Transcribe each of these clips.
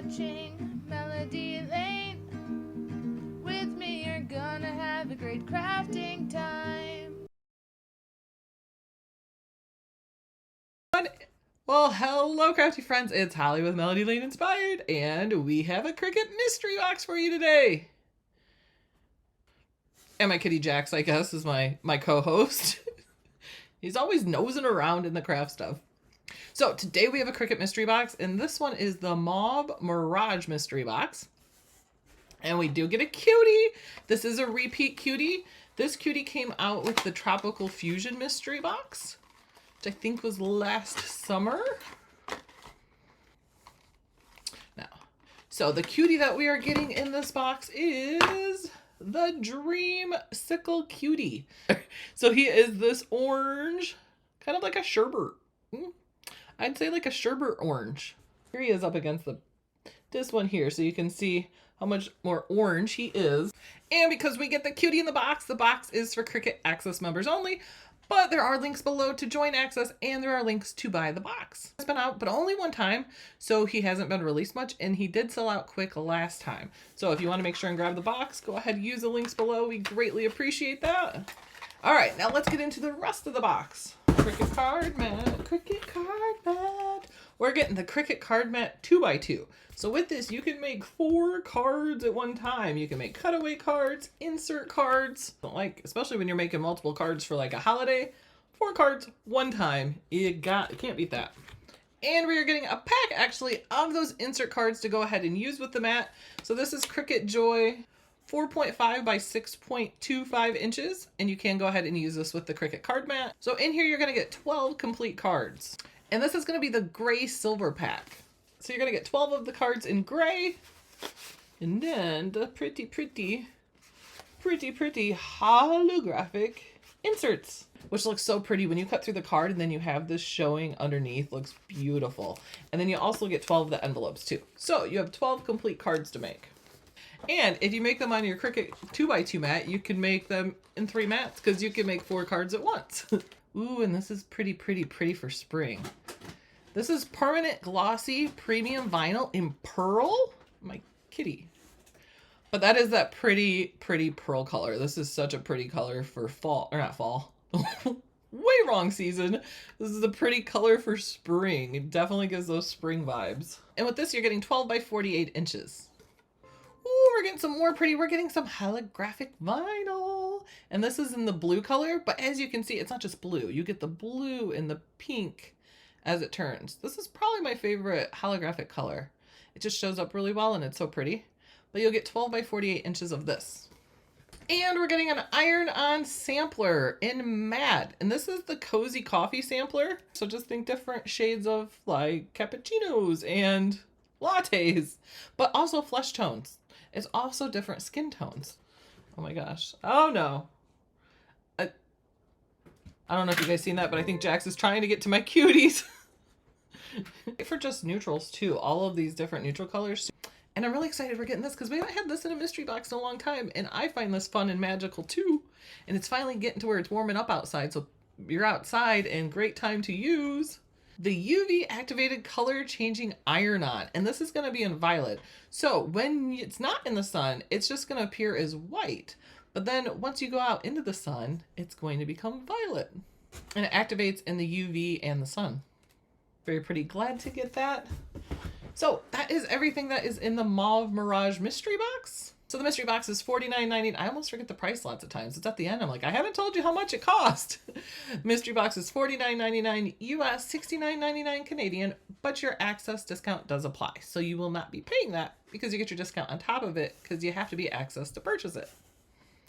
watching Melody Lane. With me you're gonna have a great crafting time. Well, hello crafty friends, it's Holly with Melody Lane Inspired, and we have a Cricut mystery box for you today. And my kitty Jax, I guess, is my co-host. He's always nosing around in the craft stuff. So today we have a Cricut mystery box, and this one is the Mauve Mirage Mystery Box. And we do get a cutie. This is a repeat cutie. This cutie came out with the Tropical Fusion Mystery Box, which I think was last summer. Now, so the cutie that we are getting in this box is the Dreamsicle Cutie. So he is this orange, kind of like a sherbet. I'd say like a sherbet orange. Here he is up against this one here, so you can see how much more orange he is. And because we get the cutie in the box is for Cricut Access members only. But there are links below to join Access, and there are links to buy the box. It's been out, but only one time, so he hasn't been released much, and he did sell out quick last time. So if you want to make sure and grab the box, go ahead and use the links below. We greatly appreciate that. All right, now let's get into the rest of the box. Cricut card mat, Cricut card mat. We're getting the Cricut card mat 2x2. So with this, you can make 4 cards at one time. You can make cutaway cards, insert cards, like especially when you're making multiple cards for like a holiday. 4 cards, one time. You can't beat that. And we are getting a pack actually of those insert cards to go ahead and use with the mat. So this is Cricut Joy 4.5 by 6.25 inches, and you can go ahead and use this with the Cricut card mat. So in here, you're gonna get 12 complete cards. And this is gonna be the gray silver pack. So you're gonna get 12 of the cards in gray, and then the pretty holographic inserts, which looks so pretty when you cut through the card and then you have this showing underneath. Looks beautiful. And then you also get 12 of the envelopes too. So you have 12 complete cards to make. And if you make them on your Cricut 2x2 mat, you can make them in 3 mats because you can make 4 cards at once. Ooh, and this is pretty for spring. This is permanent glossy premium vinyl in pearl. My kitty. But that is that pretty pearl color. This is such a pretty color for fall, or not fall. Way wrong season. This is a pretty color for spring. It definitely gives those spring vibes. And with this, you're getting 12 by 48 inches. Ooh, we're getting some more pretty. We're getting some holographic vinyl. And this is in the blue color, but as you can see, it's not just blue. You get the blue and the pink as it turns. This is probably my favorite holographic color. It just shows up really well and it's so pretty. But you'll get 12 by 48 inches of this. And we're getting an iron-on sampler in matte. And this is the Cozy Coffee sampler. So just think different shades of like cappuccinos and lattes, but also flesh tones. It's also different skin tones. Oh my gosh. Oh no. I don't know if you guys seen that, but I think Jax is trying to get to my cuties. For just neutrals too. All of these different neutral colors. And I'm really excited we're getting this because we haven't had this in a mystery box in a long time. And I find this fun and magical too. And it's finally getting to where it's warming up outside. So you're outside and great time to use the UV activated color changing iron-on. And this is going to be in violet. So when it's not in the sun, it's just going to appear as white. But then once you go out into the sun, it's going to become violet. And it activates in the UV and the sun. Very pretty. Glad to get that. So that is everything that is in the Mauve Mirage Mystery Box. So the mystery box is $49.99. I almost forget the price lots of times. It's at the end. I'm like, I haven't told you how much it cost. Mystery box is $49.99 US, $69.99 Canadian, but your access discount does apply. So you will not be paying that because you get your discount on top of it because you have to be access to purchase it.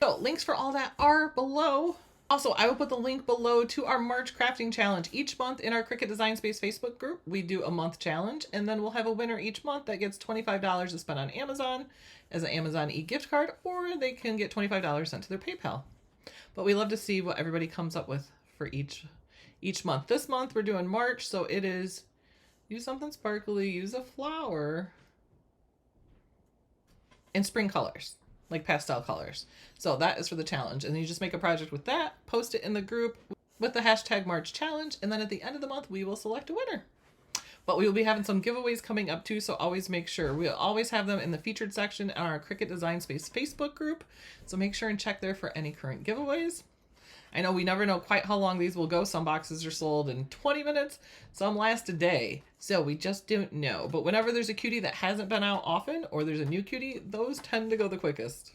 So links for all that are below. Also, I will put the link below to our March crafting challenge. Each month in our Cricut Design Space Facebook group, we do a month challenge, and then we'll have a winner each month that gets $25 to spend on Amazon as an Amazon e-gift card, or they can get $25 sent to their PayPal. But we love to see what everybody comes up with for each month. This month we're doing March, so it is use something sparkly, use a flower, and spring colors. Like pastel colors. So that is for the challenge. And then you just make a project with that, post it in the group with the hashtag March Challenge, and then at the end of the month, we will select a winner. But we will be having some giveaways coming up too, so always make sure. We'll always have them in the featured section on our Cricut Design Space Facebook group. So make sure and check there for any current giveaways. I know we never know quite how long these will go. Some boxes are sold in 20 minutes, some last a day. So we just don't know. But whenever there's a cutie that hasn't been out often, or there's a new cutie, those tend to go the quickest.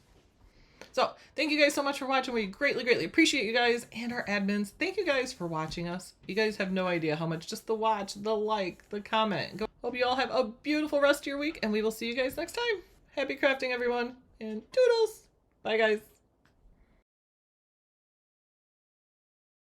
So thank you guys so much for watching. We greatly, greatly appreciate you guys and our admins. Thank you guys for watching us. You guys have no idea how much just the watch, the like, the comment. Hope you all have a beautiful rest of your week, and we will see you guys next time. Happy crafting, everyone, and toodles. Bye, guys.